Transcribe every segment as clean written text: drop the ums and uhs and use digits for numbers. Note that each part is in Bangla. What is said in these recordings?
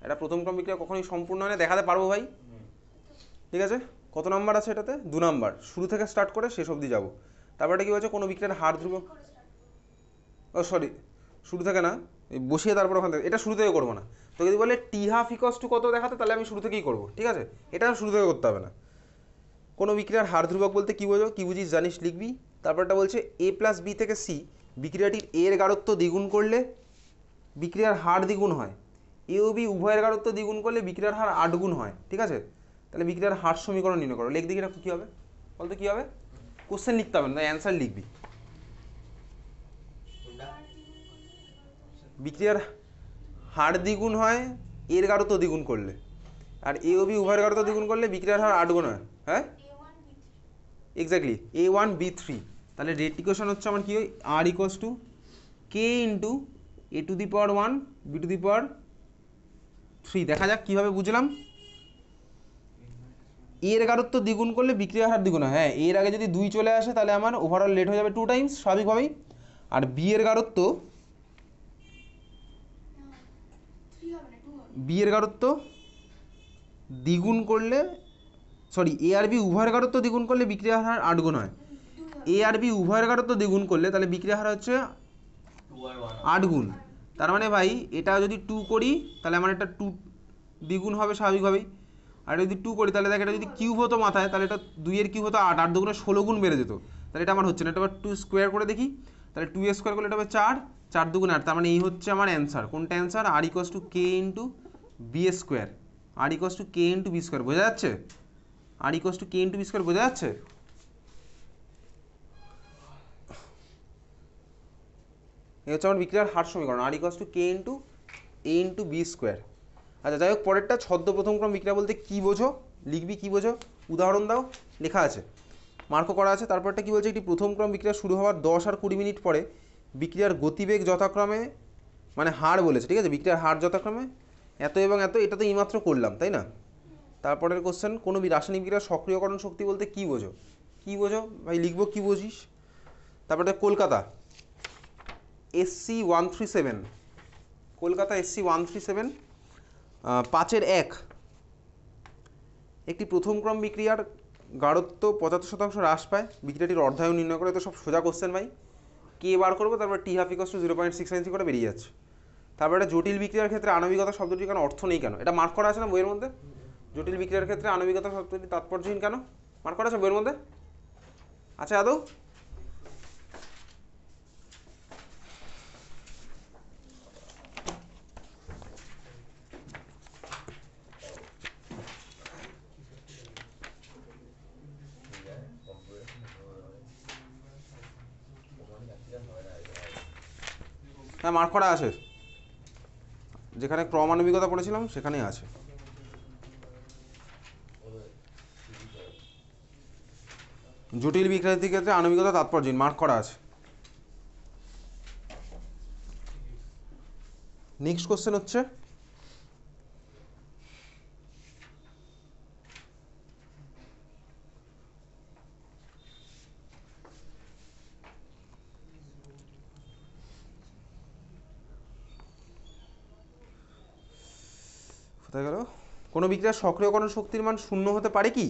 এটা প্রথম ক্রম বিক্রিয়া কখনোই সম্পূর্ণ হয় না, দেখাতে পারবো ভাই? ঠিক আছে, কত নাম্বার আছে এটাতে? 2 নাম্বার। শুরু থেকে স্টার্ট করে শেষ অবধি যাবো। তারপরে কি বলছে, কোনো বিক্রিয়ার হার ধ্রুবক, ও সরি শুরু থেকে না, বসিয়ে তারপর ওখান থেকে, এটা শুরু থেকে করবো না। তো যদি বলে টি হাফ ইকস টু কত দেখাতে, তাহলে আমি শুরু থেকেই করবো, ঠিক আছে? এটা শুরু থেকে করতে হবে না। কোনো বিক্রিয়ার হার ধ্রুবক বলতে কী বোঝো, কী বুঝিস জানিস লিখবি। তারপরটা বলছে এ প্লাস বি থেকে সি বিক্রিয়াটির এর গাঢ়ত্ব দ্বিগুণ করলে বিক্রিয়ার হার দ্বিগুণ হয়, এ ও বি উভয়ের গাঢ়ত্ব দ্বিগুণ করলে বিক্রিয়ার হার 8 গুণ হয়, ঠিক আছে? তাহলে বিক্রিয়ার হার সমীকরণ নির্ণয় করো। লিখ দেখি এটা কী হবে, বলতো কী হবে? কোশ্চেন লিখতে হবে না, অ্যান্সার লিখবি। বিক্রিয়ার হার দ্বিগুণ হয় এর গাঢ়ত্ব দ্বিগুণ করলে, আর এ ও বি উভয়ের গাঢ়ত্ব দ্বিগুণ করলে বিক্রিয়ার হার 8 গুণ হয়। হ্যাঁ, এক্স্যাক্টলি A1B3। তাহলে রেট ইকুয়েশন হচ্ছে আমার কি হয়, R equals to K into A to the power 1 B to the power 3। দেখা যাক কীভাবে বুঝলাম। এর গাঢ়ত্ব দ্বিগুণ করলে বিক্রিয়ার হার দ্বিগুণ হয়। হ্যাঁ, এর আগে যদি 2 চলে আসে তাহলে আমার ওভারঅল রেট হয়ে যাবে 2 টাইমস স্বাভাবিকভাবেই। আর বি এর গাঢ়ত্ব, বি এর গাঢ়ত্ব দ্বিগুণ করলে, সরি এ আর বি উভয়ের গাঢ়ত্ব দ্বিগুণ করলে বিক্রিয়ার হার 8 গুণ হয়। এ আর বি উভয়ের গাঢ়ত্ব দ্বিগুণ করলে তাহলে বিক্রিয়ার হার হচ্ছে 8 গুণ। তার মানে ভাই এটা যদি 2 করি তাহলে আমার এটা 2 দ্বিগুণ হবে স্বাভাবিকভাবেই। আর যদি 2 করি তাহলে দেখ, এটা যদি কিউব হতো মাথায়, তাহলে এটা 2 এর কিউব হতো 8, 8 দুগুণে 16 গুণ বেড়ে যেত। তাহলে এটা আমার হচ্ছে না, এটা আবার 2 স্কোয়ার করে দেখি, তাহলে 2 স্কোয়ার করলে এটা হবে 4, 4 দুগুণে 8। তার মানে এই হচ্ছে আমার অ্যান্সার। কোনটা answer? R equals to K into B square, R equals to K into B square. বোঝা যাচ্ছে? R equals to K into B square বোঝা যাচ্ছে? এই হচ্ছে আমার বিক্রিয়ার হার সমীকরণ, R equals to K into A into B square. আচ্ছা যাই হোক, পরেরটা ছদ্ম প্রথম ক্রম বিক্রিয়া বলতে কী বোঝো লিখবি, কী বোঝো, উদাহরণ দাও, লেখা আছে, মার্কও করা আছে। তারপরটা কী বলছে, একটি প্রথম ক্রম বিক্রিয়া শুরু হওয়ার 10 আর 20 মিনিট পরে বিক্রিয়ার গতিবেগ যথাক্রমে, মানে হার বলেছে, ঠিক আছে? বিক্রিয়ার হার যথাক্রমে এত এবং এত, এটা তো এইমাত্র করলাম তাই না? তারপরের কোশ্চেন, কোনো রাসায়নিক বিক্রিয়ার সক্রিয়করণ শক্তি বলতে কী বোঝো, কী বোঝো ভাই লিখবো, কী বুঝিস। তারপরে কলকাতা SC137, কলকাতা SC137 5-1 একটি প্রথম ক্রম বিক্রিয়ার গাঢ়ত্ব 75% হ্রাস পায়, বিক্রিয়াটির অর্ধায়ু নির্ণয় করে। তো সব সোজা কোশ্চেন ভাই, কে বার করবো, তারপর টি হাফ ইকুয়ালস টু 0.693 করে বেরিয়ে যাচ্ছে। তারপরে একটা জটিল বিক্রিয়ার ক্ষেত্রে আণবিকতা শব্দটির কেন অর্থ নেই কেন, এটা মার্ক করা আছে না বইয়ের মধ্যে? জটিল বিক্রিয়ার ক্ষেত্রে আণবিকতা শব্দটি তাৎপর্যহীন কেন, মার্ক করা আছে বইয়ের মধ্যে? আচ্ছা আদৌ হ্যাঁ মার্ক করা আছে, যেখানে ক্রমাণবিকতা পড়েছিলাম সেখানেই আছে। জটিল বিক্রিয়ার ক্ষেত্রে আণবিকতা তাৎপর্যহীন, মার্ক করা আছে। নেক্সট কোশ্চেন হচ্ছে, কোথায় গেল, কোনো বিক্রিয়ার সক্রিয়করণ শক্তির মান 0 হতে পারে কি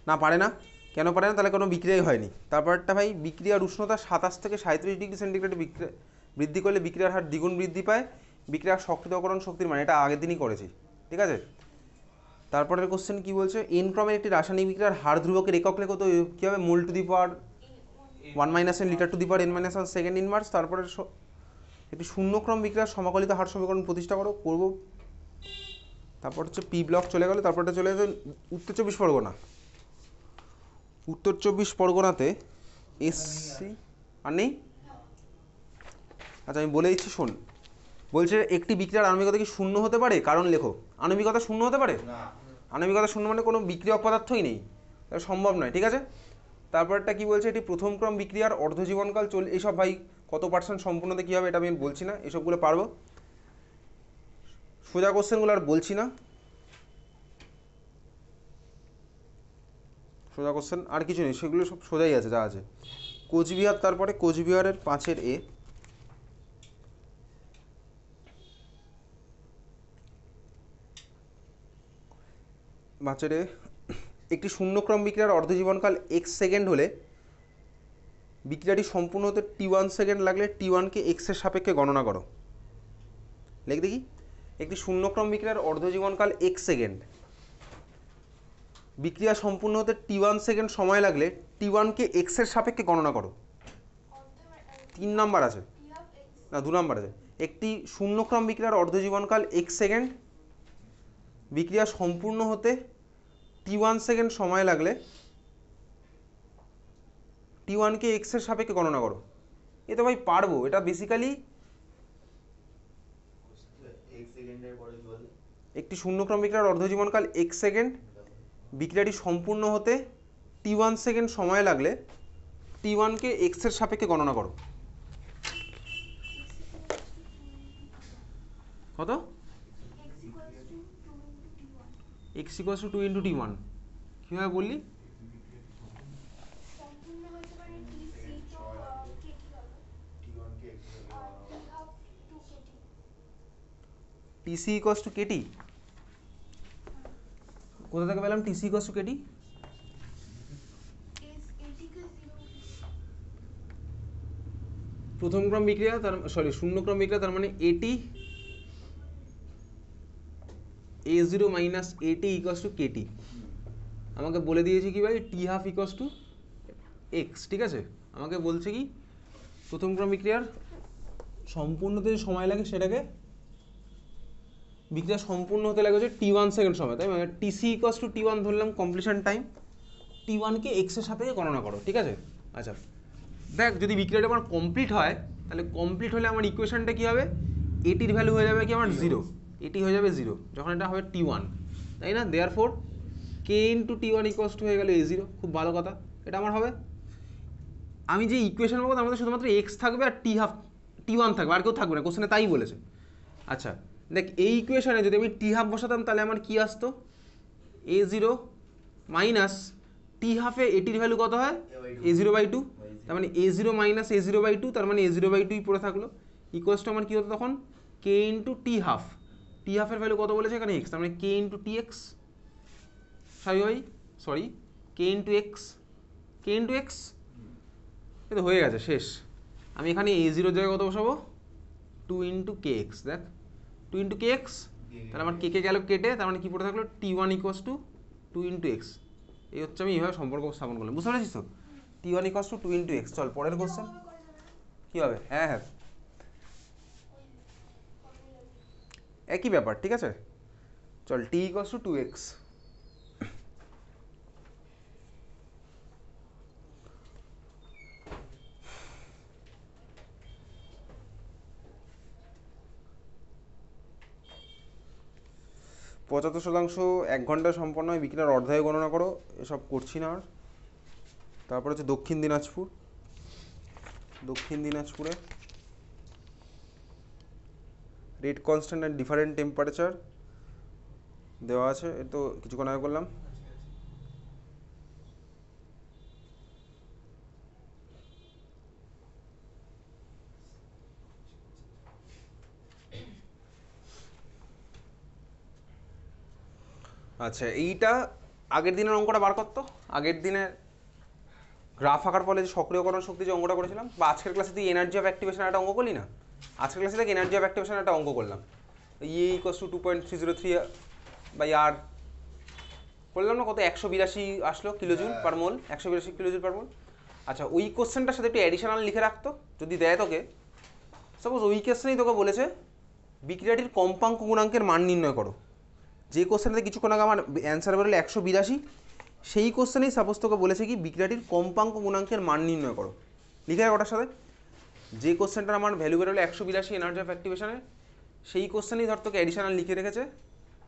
না? পারে না। কেন পারে না? তাহলে কোনো বিক্রিয়াই হয়নি। তারপরটা ভাই, বিক্রিয়ার উষ্ণতা 27 থেকে 37 ডিগ্রি সেন্টিগ্রেড বৃদ্ধি করলে বিক্রিয়ার হার দ্বিগুণ বৃদ্ধি পায়, বিক্রিয়ার সক্রিয়করণ শক্তির মান, এটা আগের দিনই করেছি, ঠিক আছে? তারপরের কোশ্চেন কি বলছে, এন ক্রমের একটি রাসায়নিক বিক্রিয়ার হার ধ্রুবকের একক লেখো। তো কী হবে, mole to the power 1 - n litre to the power n-1 second inverse. তারপরে একটি শূন্যক্রম বিক্রিয়ার সমাকলিত হার সমীকরণ প্রতিষ্ঠা করবো। তারপর হচ্ছে পি ব্লক চলে গেল। তারপরটা চলে গেছে উত্তর 24 পরগনা। উত্তর 24 পরগনাতে এসসি আর নেই। আচ্ছা আমি বলে দিচ্ছি শোন, বলছে একটি বিক্রিয়ার আণবিকতা কি 0 হতে পারে? কারণ লেখো। আণবিকতা 0 হতে পারে? আণবিকতা 0 মানে কোনো বিক্রিয়ক পদার্থই নেই, তাহলে সম্ভব নয়, ঠিক আছে? তারপরটা কি বলছে, এটি প্রথম ক্রম বিক্রিয়ার অর্ধজীবনকাল এইসব ভাই কত পার্সেন্ট সম্পূর্ণতে কী হবে এটা আমি বলছি না, এসবগুলো পারবো। সোজা কোশ্চেনগুলো আর বলছি না, সোজা কোশ্চেন আর কিছু নেই, সেগুলো সব সোজাই আছে যা আছে। কোচবিহার, তারপরে কোচবিহারের 5-এ বাচ্চারে একটি শূন্যক্রম বিক্রিয়ার অর্ধজীবনকাল x সেকেন্ড হলে বিক্রিয়াটি সম্পূর্ণ হতে t1 সেকেন্ড লাগলে t1কে x এর সাপেক্ষে গণনা করো। লিখ দেখি, একটি শূন্যক্রম বিক্রিয়ার অর্ধজীবনকাল x সেকেন্ড, বিক্রিয়া সম্পূর্ণ হতে t1 সেকেন্ড সময় লাগলে t1কে x এর সাপেক্ষে গণনা করো। 3 নাম্বার আছে না 2 নাম্বার আছে। একটি শূন্যক্রম বিক্রিয়ার অর্ধজীবনকাল x সেকেন্ড, বিক্রিয়া সম্পূর্ণ হতে t1 সেকেন্ড সময় লাগলে t1কে x এর সাপেক্ষে গণনা করো। এ তো ভাই পারবো, এটা বেসিক্যালি একটি শূন্যক্রম বিক্রিয়ার অর্ধজীবনকাল x সেকেন্ড, বিক্রিয়াটি সম্পূর্ণ হতে t1 সেকেন্ড সময় লাগলে t1কে x এর সাপেক্ষে গণনা করো। কত? x = 2 × t1। কীভাবে বললি? TC = KT। কোথা থেকে পেলাম TC = KT? প্রথম ক্রম বিক্রিয়া শূন্যক্রম বিক্রিয়া, তার মানে AT A0 - AT = KT। আমাকে বলে দিয়েছে কি ভাই, T1/2 = x। ঠিক আছে, আমাকে বলছে কি প্রথম ক্রম বিক্রিয়ার সম্পূর্ণ হতে সময় লাগে সেটাকে, বিক্রিয়া সম্পূর্ণ হতে লাগে হচ্ছে t1 সেকেন্ড সময়, তাই মানে TC = t1 ধরলাম কমপ্লিশন টাইম, t1কে x এর সাপেক্ষে গণনা করো। ঠিক আছে, আচ্ছা দেখ, যদি বিক্রিয়াটা আমার কমপ্লিট হয় তাহলে কমপ্লিট হলে আমার ইকুয়েশনটা কী হবে, এটির ভ্যালু হয়ে যাবে কি আমার 0, এটি হয়ে যাবে 0 যখন এটা হবে t1, তাই না? দেয়ারফোর k × t1 = হয়ে গেল a0। খুব ভালো কথা, এটা আমার হবে। আমি যে ইকুয়েশন পাবো তার মধ্যে শুধুমাত্র x থাকবে আর t1 থাকবে, আর কেউ থাকবে না, কোশ্চেনে তাই বলেছে। আচ্ছা দেখ, এই ইকুয়েশনে যদি আমি t1/2 বসাতাম তাহলে আমার কি আসতো, a0 - t1/2 এটির ভ্যালু কত হয়, a0/2, তার মানে a0 - a0/2, তার মানে a0/2 পড়ে থাকলো, ইকুয়ালস টু আমার কী হতো তখন k × t1/2, t1/2 এর ভ্যালু কত বলেছে এখানে x, তার মানে k × tx, sorry k × x, এ তো হয়ে গেছে, শেষ। আমি এখানে a0 জায়গায় কত বসাবো, 2 × kx। দেখ 2 × kx, তাহলে আমার কে গেল কেটে, তার মানে কি পড়ে থাকলো t1 = 2 × x। এই হচ্ছে আমি এইভাবে সম্পর্ক স্থাপন করলাম, বুঝতে পেরেছিস তো? t1 = 2 × x। চল পরের কোশ্চেন কী হবে? হ্যাঁ একই ব্যাপার, ঠিক আছে। চল t = 2x। %, 1 ঘন্টায় সম্পন্ন হয় বিক্রিয়ার অর্ধায়ু গণনা করো। এসব করছি না আর। তারপর হচ্ছে দক্ষিণ দিনাজপুরে rate constant and different temperature দেওয়া আছে, এ তো কিছুক্ষণ আগে করলাম। আচ্ছা, এইটা আগের দিনের অঙ্কটা বার করতো, আগের দিনের গ্রাফ আঁকার ফলে যে সক্রিয়করণ শক্তি যে অঙ্কটা করেছিলাম, বা আজকের ক্লাসে তুই এনার্জি অফ অ্যাক্টিভেশন একটা অঙ্ক করলি না, আজকের ক্লাসে দেখ এনার্জি অফ অ্যাক্টিভেশন একটা অঙ্ক করলাম, = 2.303/R করলাম না, কত 182 আসলো কিলোজুল পার মোল, 182 কিলোজুল পার মোল। আচ্ছা, ওই কোশ্চেনটার সাথে একটু অ্যাডিশনাল লিখে রাখতো যদি দেয় তোকে। সাপোজ ওই কোশ্চেনেই তোকে বলেছে বিক্রিয়াটির কম্পাঙ্ক গুণাঙ্কের মান নির্ণয় করো। যে কোশ্চেনটাতে কিছুক্ষণ আগে আমার অ্যান্সার বেরোলো 182, সেই কোশ্চেনেই সাপোজ তোকে বলেছে কি বিক্রিয়াটির কম্পাঙ্ক গুণাঙ্কের মান নির্ণয় করো। লিখে রাখ ওটার সাথে, যে কোশ্চেনটার আমার ভ্যালু বেরোলো 182 এনার্জি অফ অ্যাক্টিভেশনে, সেই কোশ্চেনেই ধর তোকে অ্যাডিশনাল লিখে রেখেছে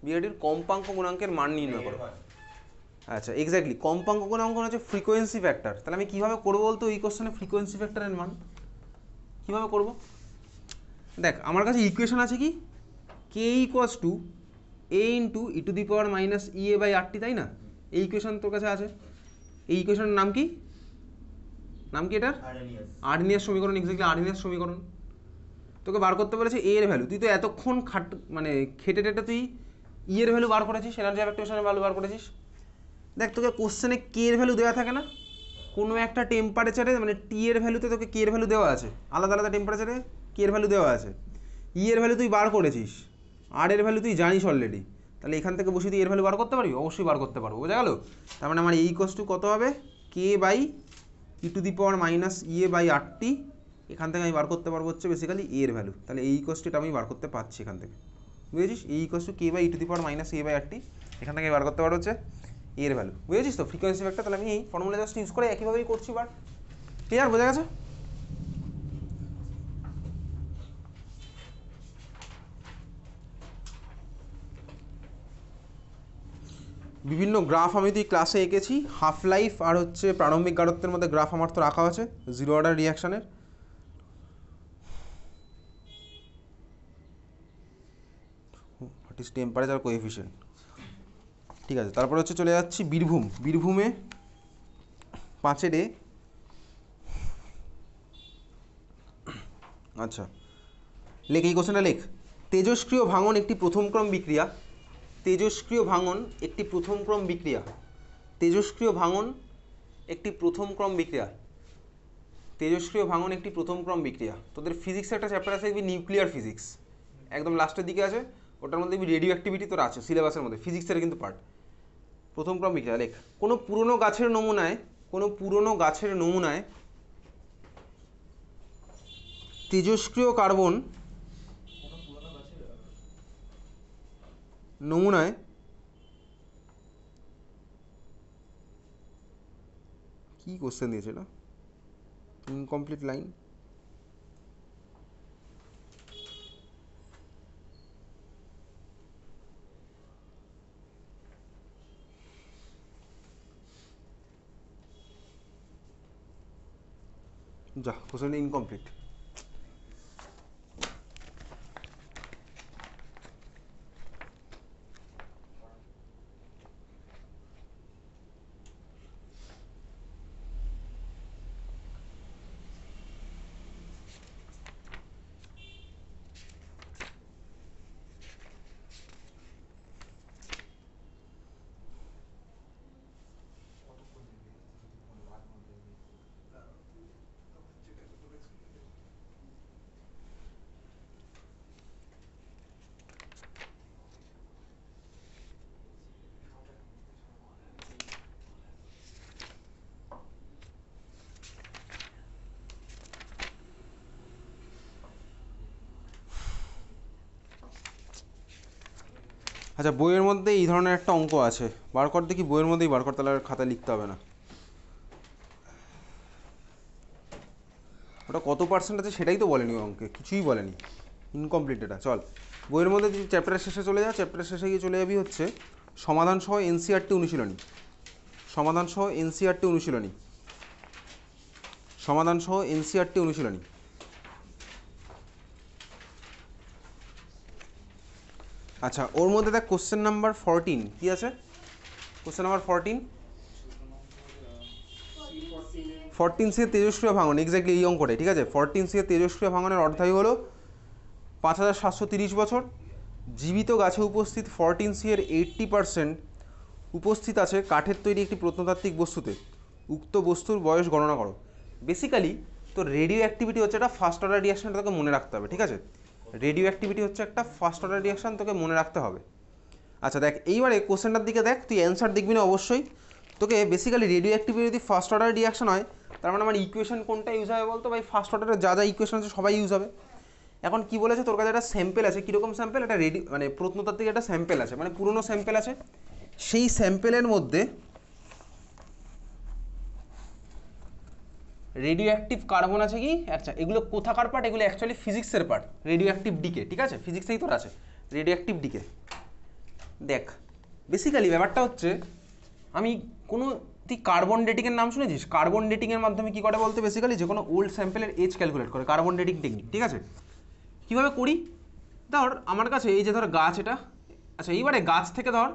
বিক্রিয়াটির কম্পাঙ্ক গুণাঙ্কের মান নির্ণয় করো। আচ্ছা এক্স্যাক্টলি, কম্পাঙ্ক গুণাঙ্ক হচ্ছে ফ্রিকোয়েন্সি ফ্যাক্টর। তাহলে আমি কীভাবে করবো বলতো এই কোশ্চেনে ফ্রিকোয়েন্সি ফ্যাক্টরের মান কীভাবে করবো? দেখ আমার কাছে ইকুয়েশন আছে কি, k = a × e⁻⁻ তাই না? এই ইকুয়েশন তোর কাছে আছে। এই ইকুয়েশনের নাম কি এটার? আর্ডিনিয়াস সমীকরণ। এক্স্যাক্টলি আর্ডিনিয়াস সমীকরণ। তোকে বার করতে বলেছে a এর ভ্যালু, তুই তো এতক্ষণ খেটে তুই ই এর ভ্যালু বার করেছিস, এনার্জি অফ অ্যাক্টিভেশনের ভ্যালু বার করেছিস। দেখ তোকে কোশ্চেনে কে এর ভ্যালু দেওয়া থাকে না, কোনো একটা টেম্পারেচারে মানে টি এর ভ্যালুতে তোকে কে এর ভ্যালু দেওয়া আছে, আলাদা আলাদা টেম্পারেচারে কে এর ভ্যালু দেওয়া আছে। ই এর ভ্যালু তুই বার করেছিস, আর এর ভ্যালু তুই জানিস অলরেডি, তাহলে এখান থেকে বসে তুই এর ভ্যালু বার করতে পারবি, অবশ্যই বার করতে পারবো, বোঝা গেল। তার মানে আমার এই কষ্ট কত হবে, K by E to the power minus E A by R T, এখান থেকে আমি বার করতে পারবো হচ্ছে বেসিক্যালি এ এর ভ্যালু, তাহলে এই কষ্টটা আমি বার করতে পারছি এখান থেকে, বুঝেছিস। এই কষ্ট K by E to the power minus A by R T, এখান থেকে বার করতে পারবো হচ্ছে এর ভ্যালু, বুঝেছিস তো ফ্রিকোয়েন্সি ভেক্টর। তাহলে আমি এই ফর্মুলা জাস্ট ইউজ করে একইভাবেই করছি, বার ক্লিয়ার, বোঝা গেছে। বিভিন্ন গ্রাফ আমি তো এই ক্লাসে এঁকেছি, হাফ লাইফ আর হচ্ছে প্রারম্ভিক গাঢ়ত্বের মধ্যে গ্রাফ আমার তো রাখা আছে জিরো অর্ডার রিয়াকশানের। হোয়াট ইজ টেম্পারেচার কোএফিসিয়েন্ট, ঠিক আছে। তারপরে হচ্ছে চলে যাচ্ছি বীরভূম, বীরভূমে 5 আচ্ছা লেখ, এই কোশ্চেনটা লেখ। তেজস্ক্রিয় ভাঙন একটি প্রথমক্রম বিক্রিয়া, তেজস্ক্রিয় ভাঙন একটি প্রথমক্রম বিক্রিয়া, তেজস্ক্রিয় ভাঙন একটি প্রথমক্রম বিক্রিয়া, তেজস্ক্রিয় ভাঙন একটি প্রথমক্রম বিক্রিয়া। তোদের ফিজিক্সের একটা চ্যাপ্টার আছে দেখবি নিউক্লিয়ার ফিজিক্স, একদম লাস্টের দিকে আছে, ওটার মধ্যে দেখবি রেডিও অ্যাক্টিভিটি তোর আছে সিলেবাসের মধ্যে, ফিজিক্সের কিন্তু পার্ট। প্রথমক্রম বিক্রিয়া লেখ। কোনো পুরনো গাছের নমুনায়, কোনো পুরনো গাছের নমুনায় তেজস্ক্রিয় কার্বন নমুনায় কি কোশ্চেন দিয়েছে এটা, ইনকমপ্লিট লাইন, যা কোশ্চেনটা ইনকমপ্লিট। আচ্ছা বইয়ের মধ্যে এই ধরনের একটা অঙ্ক আছে, বার কর দেখি, বইয়ের মধ্যেই বার কর, তাহলে আর খাতায় লিখতে হবে না। ওটা কত পার্সেন্ট আছে সেটাই তো বলেনি অঙ্কে, কিছুই বলেনি, ইনকমপ্লিট এটা। চল বইয়ের মধ্যে তুই চ্যাপ্টারের শেষে চলে যা, চ্যাপ্টারের শেষে গিয়ে চলে যাবি হচ্ছে সমাধান সহ এনসিআরটি অনুশীলনী, সমাধান সহ এনসিআরটি অনুশীলনী, সমাধান সহ এনসিআরটি অনুশীলনী। আচ্ছা ওর মধ্যে দেখ কোশ্চেন নাম্বার 14 কি আছে, কোশ্চেন নাম্বার 14 সি এর তেজস্ক্রিয় ভাঙন, এক্স্যাক্টলি এই অঙ্কটাই, ঠিক আছে। 14 সি এর তেজস্ক্রিয় ভাঙনের অর্ধায়ু হলো 5730 বছর, জীবিত গাছে উপস্থিত 14 সি এর 80% উপস্থিত আছে কাঠের তৈরি একটি প্রত্নতাত্ত্বিক বস্তুতে, উক্ত বস্তুর বয়স গণনা করো। বেসিক্যালি তো রেডিও অ্যাক্টিভিটি হচ্ছে একটা ফার্স্ট অর্ডার রিয়াকশানটা তোকে মনে রাখতে হবে, ঠিক আছে। রেডিও অ্যাক্টিভিটি হচ্ছে একটা ফার্স্ট অর্ডার রিয়াকশান, তোকে মনে রাখতে হবে। আচ্ছা দেখ এইবারে কোশ্চেনটার দিকে দেখ, তুই অ্যান্সার দেখবি না অবশ্যই, তোকে বেসিক্যালি রেডিও অ্যাক্টিভিটি যদি ফার্স্ট অর্ডার রিয়াকশন হয়, তার মানে আমার ইকুয়েশন কোনটা ইউজ হবে বলতো ভাই, ফার্স্ট অর্ডারের যা যা ইকুয়েশন আছে সবাই ইউজ হবে। এখন কি বলেছে, তোর কাছে একটা স্যাম্পেল আছে, কীরকম স্যাম্পেল, একটা রেডি মানে প্রত্নতাত্ত্বিক একটা স্যাম্পেল আছে, মানে পুরনো স্যাম্পেল আছে, সেই স্যাম্পেলের মধ্যে রেডিও অ্যাক্টিভ কার্বন আছে কি। আচ্ছা এগুলো কোথাকার পার্ট, এগুলো অ্যাকচুয়ালি ফিজিক্সের পার্ট, রেডিও অ্যাক্টিভ ডিকে, ঠিক আছে, ফিজিক্সেই তোর আছে রেডিও অ্যাক্টিভ ডিকে। দেখ বেসিক্যালি ব্যাপারটা হচ্ছে, আমি কোনো তুই কার্বন ডেটিংয়ের নাম শুনেছিস, কার্বন ডেটিংয়ের মাধ্যমে কী করে বলতে, বেসিক্যালি যে কোনো ওল্ড স্যাম্পেলের এজ ক্যালকুলেট করে, কার্বন ডেটিং টেকনিক, ঠিক আছে। কীভাবে করি, ধর আমার কাছে এই যে ধর গাছ এটা, আচ্ছা এইবারে গাছ থেকে ধর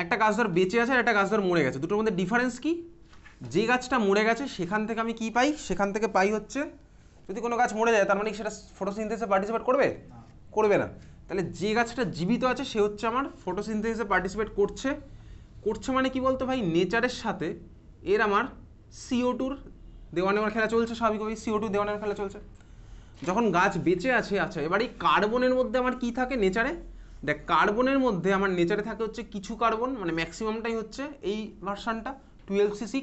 একটা গাছ ধর বেঁচে আছে আর একটা গাছ ধর মরে গেছে, দুটোর মধ্যে ডিফারেন্স কি, যে গাছটা মরে গেছে সেখান থেকে আমি কি পাই, সেখান থেকে পাই হচ্ছে, যদি কোনো গাছ মরে যায় তার মানে সেটা ফটোসিনথেসিসে পার্টিসিপেট করবে, করবে না, তাহলে যে গাছটা জীবিত আছে সে হচ্ছে আমার ফটোসিনথেসিসে পার্টিসিপেট করছে। করছে মানে কি বলতো ভাই, নেচারের সাথে এর আমার CO2 দেওয়া নেওয়ার খেলা চলছে, স্বাভাবিকভাবেই CO2 দেওয়া নেওয়ার খেলা চলছে। যখন গাছ বেঁচে আছে, আচ্ছা এবার এই কার্বনের মধ্যে আমার কি থাকে নেচারে, দেখ কার্বনের মধ্যে আমার নেচারে থাকে হচ্ছে কিছু কার্বন, মানে ম্যাক্সিমামটাই হচ্ছে এই ভার্সানটা 12C6,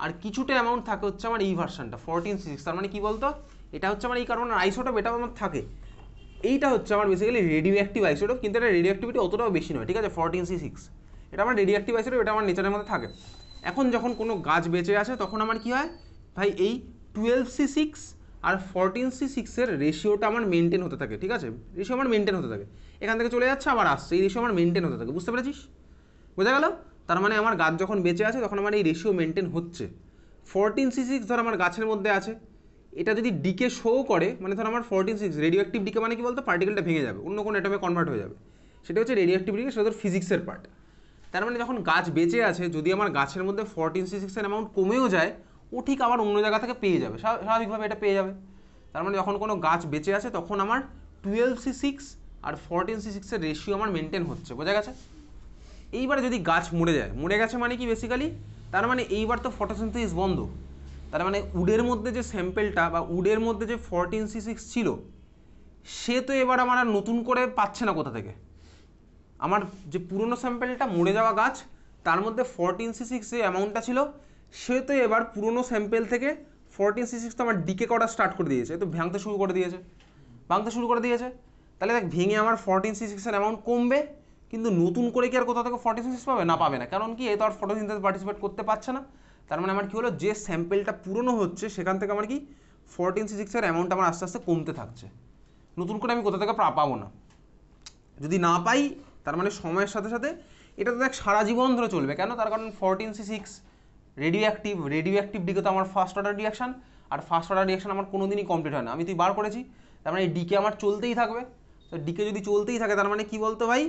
আর কিছুটা অ্যামাউন্ট থাকে হচ্ছে আমার এই ভার্সানটা 14C6। তার মানে কি বলতো, এটা হচ্ছে আমার এই কার্বনের আইসোটোপ, এটাও আমার থাকে। এইটা হচ্ছে আমার বেসিক্যালি রেডিও অ্যাক্টিভ আইসোটোপ, কিন্তু এটা রেডিও অ্যাক্টিভিটি অতটাও বেশি নয়, ঠিক আছে, 14C6 এটা আমার রেডিও অ্যাক্টিভ আইসোটোপ, এটা আমার নেচারের মধ্যে থাকে। এখন যখন কোনো গাছ বেঁচে আছে তখন আমার কি হয় ভাই, এই 12C6 আর 14C6 এর রেশিওটা আমার মেনটেন হতে থাকে, ঠিক আছে, রেশিও আমার মেনটেন হতে থাকে, এখান থেকে চলে যাচ্ছে আবার আসছে, এই রেশিও আমার মেনটেন হতে থাকে, বুঝতে পেরেছিস, বোঝা গেল? তার মানে আমার গাছ যখন বেঁচে আছে তখন আমার এই রেশিও মেনটেন হচ্ছে। 14C6 ধর আমার গাছের মধ্যে আছে, এটা যদি ডিকে শো করে, মানে ধর আমার 14C6 রেডিও অ্যাক্টিভ ডিকে মানে কি বলতো, পার্টিকেলটা ভেঙে যাবে, অন্য কোনো অ্যাটমে কনভার্ট হয়ে যাবে, সেটা হচ্ছে রেডিও অ্যাক্টিভ ডিকে, সেটা ধর ফিজিক্সের পার্ট। তার মানে যখন গাছ বেঁচে আছে, যদি আমার গাছের মধ্যে 14C6 এর অ্যামাউন্ট কমেও যায়, ও ঠিক আবার অন্য জায়গা থেকে পেয়ে যাবে, স্বাভাবিকভাবে এটা পেয়ে যাবে। তার মানে যখন কোনো গাছ বেঁচে আছে তখন আমার 12C6 আর 14C6 এর রেশিও আমার মেনটেন হচ্ছে, বোঝা গেছে? এইবারে যদি গাছ মরে যায়, মরে গেছে মানে কি বেসিক্যালি, তার মানে এইবার তো ফটোসিনথেসিস বন্ধ। তার মানে উডের মধ্যে যে স্যাম্পেলটা বা উডের মধ্যে যে 14C6 ছিল, সে তো এবার আমার আর নতুন করে পাচ্ছে না কোথা থেকে। আমার যে পুরনো স্যাম্পেলটা, মরে যাওয়া গাছ, তার মধ্যে 14C6 যে অ্যামাউন্টটা ছিল, সে তো এবার পুরনো স্যাম্পেল থেকে 14C6 তো আমার ডিকে করা স্টার্ট করে দিয়েছে, তো ভাঙতে শুরু করে দিয়েছে, তাহলে দেখ ভেঙে আমার 14C6 এর অ্যামাউন্ট কমবে, কিন্তু নতুন করে কি আর কোথাও থেকে 14C6 পাবে না? পাবে না, কারণ কি, এ তো আর ফটোসিনথেসিসে পার্টিসিপেট করতে পারছে না। তার মানে আমার কি হলো, যে স্যাম্পেলটা পুরনো হচ্ছে সেখান থেকে আমার কি 14C6 এর অ্যামাউন্ট আমার আস্তে আস্তে কমতে থাকছে, নতুন করে আমি কোথা থেকে পাবো না। যদি না পাই, তার মানে সময়ের সাথে সাথে এটা তো দেখ সারা জীবন ধরে চলবে, কেন? তার কারণ 14C6 রেডিও অ্যাক্টিভ ডিকে তো আমার ফার্স্ট অর্ডার রিয়াকশান, আর ফার্স্ট অর্ডার রিয়াকশান আমার কোনো দিনই কমপ্লিট হয় না, আমি তুই বার করেছি, তার মানে এই ডিকে আমার চলতেই থাকবে। তো ডিকে যদি চলতেই থাকে, তার মানে কি বলতো ভাই,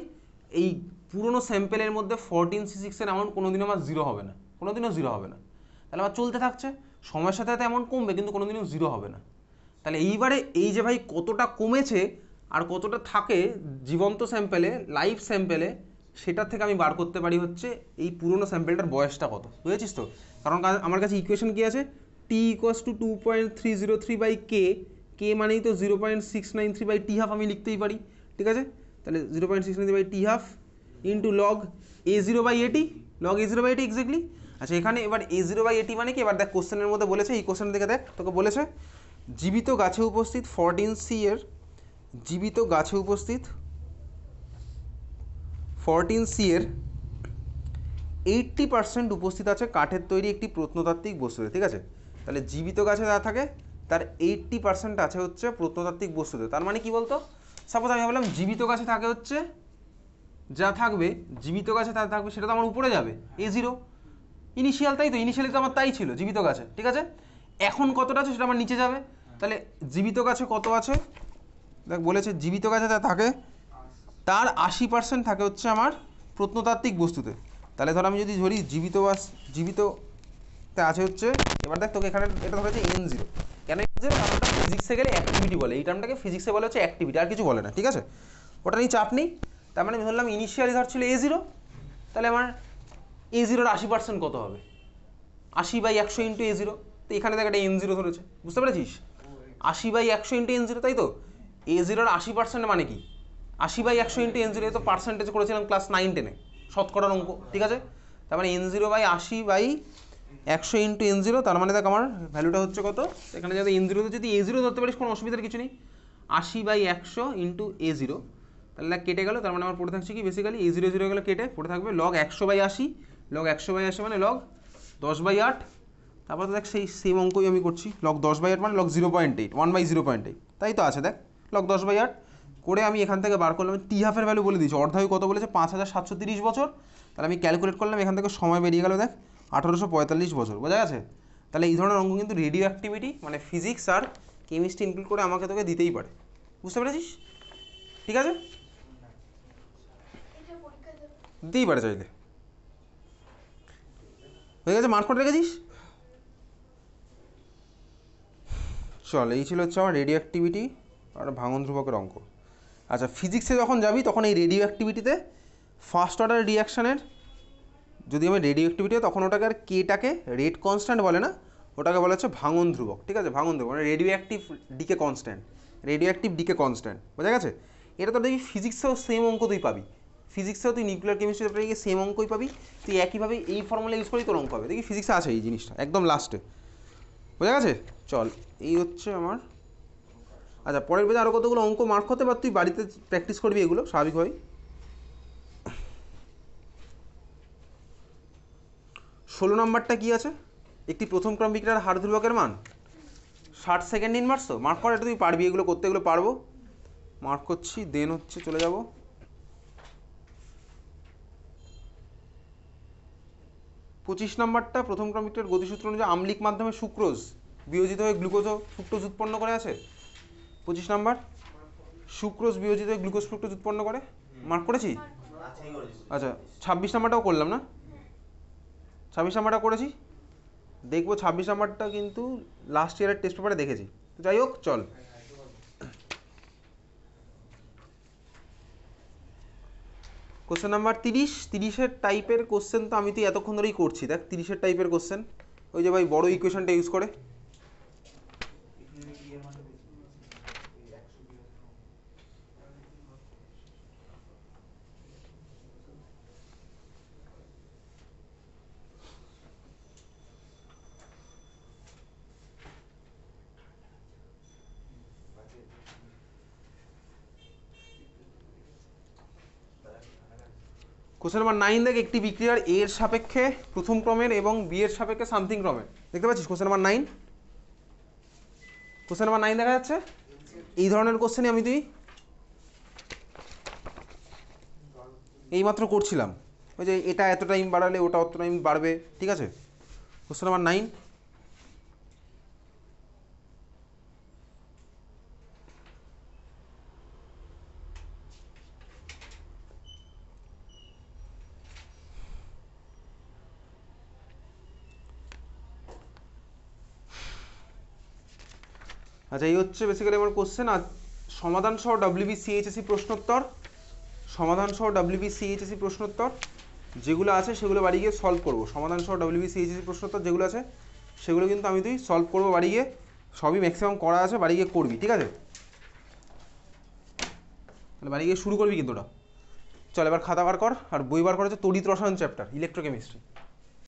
এই পুরনো স্যাম্পেলের মধ্যে 14C6 এর অ্যামাউন্ট কোনোদিনও আমার জিরো হবে না, কোনোদিনও জিরো হবে না, তাহলে আমার চলতে থাকছে, সময়ের সাথে সাথে অ্যামাউন্ট কমবে কিন্তু কোনোদিনও জিরো হবে না। তাহলে এইবারে এই যে ভাই কতটা কমেছে আর কতটা থাকে জীবন্ত স্যাম্পেলে, লাইভ স্যাম্পেলে, সেটার থেকে আমি বার করতে পারি হচ্ছে এই পুরনো স্যাম্পেলটার বয়সটা কত, বুঝেছিস তো? কারণ আমার কাছে ইকুয়েশন কি আছে, T = 2.303/k, কে মানেই তো 0.693/t½ আমি লিখতেই পারি, ঠিক আছে? তাহলে 0.693/t½ into log A0/AT, log A0/AT exactly. আচ্ছা এখানে এবার A0/AT মানে কি, এবার দেখ কোশ্চেনের মধ্যে বলেছে, এই কোশ্চেন থেকে দেখ, তোকে বলেছে জীবিত গাছে উপস্থিত 14C এর, জীবিত গাছে উপস্থিত 14C এর 80% উপস্থিত আছে কাঠের তৈরি একটি প্রত্নতাত্ত্বিক বস্তুতে, ঠিক আছে? তাহলে জীবিত গাছে যা থাকে তার 80% আছে হচ্ছে প্রত্নতাত্ত্বিক বস্তুতে। তার মানে কি বলতো, সাপোজ আমি বললাম জীবিত গাছে থাকে হচ্ছে, যা থাকবে জীবিত গাছে তা থাকবে সেটা তো আমার উপরে যাবে A0 ইনিশিয়াল, তাই তো, ইনিশিয়ালি তো আমার তাই ছিল জীবিত গাছে, ঠিক আছে? এখন কতটা আছে সেটা আমার নিচে যাবে। তাহলে জীবিত গাছে কত আছে, দেখ বলেছে জীবিত গাছে যা থাকে তার 80% থাকে হচ্ছে আমার প্রত্নতাত্ত্বিক বস্তুতে। তাহলে ধর আমি যদি ধরি জীবিততে আছে হচ্ছে, এবার দেখ তোকে এখানে এটা ধরেছে N0, কেন N0? কারণ ওটা ফিজিক্সে গেলে অ্যাক্টিভিটি বলে, এই টার্মটাকে ফিজিক্সে বলে হচ্ছে অ্যাক্টিভিটি, আর কিছু বলে না, ঠিক আছে? ওটা নিয়ে চাপ নেই। তার মানে আমি ধরলাম ইনিশিয়ালি ধর ছিল A0, তাহলে আমার A0-র 80% কত হবে, 80/100 ইন্টু A0, তো এখানে দেখ একটা N0 ধরেছে, বুঝতে পেরেছিস? 80/100 ইন্টু N0, তাই তো? A0-র 80% মানে কি, 80/100 ইন্টু N0, তো পার্সেন্টেজ করেছিলাম ক্লাস 9-10-এ, শতকরার অঙ্ক, ঠিক আছে? তার মানে N0/80/100 ইন্টু N0, তার মানে দেখ আমার ভ্যালুটা হচ্ছে কত, এখানে যাতে N0-তে যদি A0 ধরতে পারিস কোনো অসুবিধার কিছু নেই, 80/100 ইন্টু A0, তাহলে কেটে গেল, তার মানে আমার পড়ে থাকছে কি বেসিক্যালি A0 0 গেলে কেটে পড়ে থাকবে লগ 100/80, লগ 100/80 মানে লগ 10/8, তারপর তো দেখ সেই সেম অঙ্কই আমি করছি, লগ 10/8 মানে লগ 0.8, 1/0.8, তাই তো আছে দেখ, লগ 10/8 করে আমি এখান থেকে বার করলাম, T½ ভ্যালু বলে দিয়েছি, অর্ধায়ু কত বলেছে 5730 বছর, তাহলে আমি ক্যালকুলেট করলাম, এখান থেকে সময় বেরিয়ে গেল দেখ 1845 বছর, বোঝা গেছে? তাহলে এই ধরনের অঙ্ক কিন্তু রেডিও অ্যাক্টিভিটি মানে ফিজিক্স আর কেমিস্ট্রি ইনক্লুড করে আমাকে তোকে দিতেই পারে, বুঝতে পেরেছিস? ঠিক আছে, দিতেই পারে চাইলে, হয়ে গেছে, মার্ক করে রেখেছিস? চল, এই ছিল হচ্ছে আমার রেডিও অ্যাক্টিভিটি আর ভাঙন ধ্রুবকের অঙ্ক। আচ্ছা, ফিজিক্সে যখন যাবি তখন এই রেডিও অ্যাক্টিভিটিতে ফার্স্ট অর্ডার রিয়াকশানের যদি আমি রেডিও অ্যাক্টিভিটি হয় তখন ওটাকে আর কেটাকে রেট কনস্ট্যান্ট বলে না, ওটাকে বলা হচ্ছে ভাঙন ধ্রুবক। ঠিক আছে, ভাঙন ধ্রুবক মানে radioactive decay constant, radioactive decay constant, বোঝা গেছে? এটা তো দেখবি ফিজিক্সেও সেম অঙ্ক তুই পাবি, ফিজিক্সেও তুই নিউক্লিয়ার কেমিস্ট্রি চ্যাপ্টারে গিয়ে সেম অঙ্কই পাবি, তুই একইভাবে এই ফর্মুলা ইউজ করেই তোর অঙ্ক হবে। দেখি ফিজিক্সে আছে এই জিনিসটা একদম লাস্টে, বোঝা গেছে? চল, এই হচ্ছে আমার। আচ্ছা, পরের পেজে আরও কতগুলো অঙ্ক মার্ক হতে পার, তুই বাড়িতে প্র্যাকটিস করবি এগুলো স্বাভাবিকভাবেই। 16 নম্বরটা কী আছে? একটি প্রথম ক্রম বিক্রিয়ার হার ধ্রুবকের মান 60 সেকেন্ড ইন মার্কস। তো মার্ক কর, এটা তুই পারবি, এগুলো করতে, এগুলো পারবো, মার্ক করছি। দেন হচ্ছে চলে যাব 25 নম্বরটা, প্রথম ক্রম বিক্রিয়ার গতিসূত্র অনুযায়ী আম্লিক মাধ্যমে সুক্রোজ বিয়োজিত হয়ে গ্লুকোজ ও ফ্রুক্টোজ উৎপন্ন করে আছে। 25 নম্বর, সুক্রোজ বিয়োজিত হয়ে গ্লুকোজ ফ্রুক্টোজ উৎপন্ন করে, মার্ক করেছি। আচ্ছা, 26 নম্বরটাও করলাম না, 26 নাম্বারটা করেছি, দেখবো 26 নাম্বারটা কিন্তু লাস্ট ইয়ারের টেস্ট পেপারে দেখেছি। তো যাই হোক, চল কোশ্চেন নাম্বার 30। 30-এর টাইপের কোশ্চেন তো আমি তুই এতক্ষণ ধরেই করছি। দেখ 30-এর টাইপের কোশ্চেন, ওই যে ভাই বড় ইকুয়েশনটা ইউজ করে। কোশ্চেন নাম্বার 9 দেখ, একটি বিক্রিয়ার এ এর সাপেক্ষে প্রথম ক্রমের এবং বি এর সাপেক্ষে সামথিং ক্রমের, দেখতে পাচ্ছিস কোশ্চেন নাম্বার 9? কোশ্চেন নাম্বার 9 দেখা যাচ্ছে? এই ধরনের কোশ্চেনই আমি তুই এইমাত্র করছিলাম, ওই যে এটা এত টাইম বাড়ালে ওটা অত টাইম বাড়বে। ঠিক আছে, কোশ্চেন নাম্বার 9। আচ্ছা, এই হচ্ছে বেসিক্যালি আমার কোশ্চেন। আর সমাধান সহ WBCHSC প্রশ্নোত্তর, সমাধান সহ WBCHSC প্রশ্নোত্তর যেগুলো আছে সেগুলো বাড়ি গিয়ে সলভ করবো। সমাধান সহ WBCHSC প্রশ্নোত্তর যেগুলো আছে সেগুলো কিন্তু আমি তুই সলভ করবো বাড়ি গিয়ে, সবই ম্যাক্সিমাম করা আছে, বাড়ি গিয়ে করবি। ঠিক আছে, তাহলে বাড়ি গিয়ে শুরু করবি কিন্তু ওটা। চল এবার খাতা বার কর, আর বই বার করেছে তড়িৎ রসায়ন চ্যাপ্টার, ইলেকট্রোকেমিস্ট্রি।